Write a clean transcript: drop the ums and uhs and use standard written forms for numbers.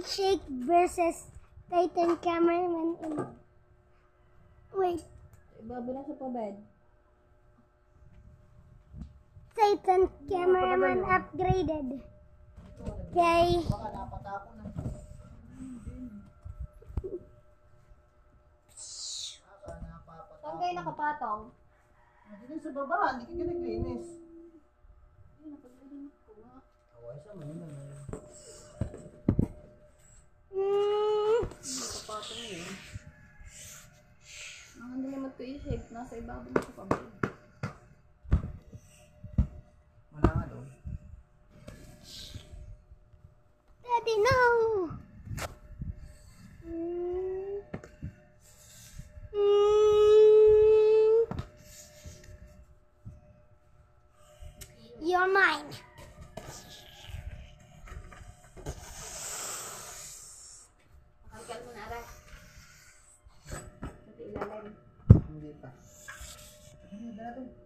Shake versus Titan Cameraman and... Wait. Ibabo na sa pabed. Titan Cameraman upgraded. Okay. Baka napatapon na. Saan kayo nakapatong? Hindi sa baba, hindi ka naglinis. Ay, napaglinis ko nga. Away sa manila na. Nakapatong yun. Ang hindi naman ito i-shake. Nasa ibabo na sa pabed. Wala nga doon. Daddy, no! You're mine. Makalikan mo na, Ara. Sa ilalim. Hindi pa. Hindi na doon.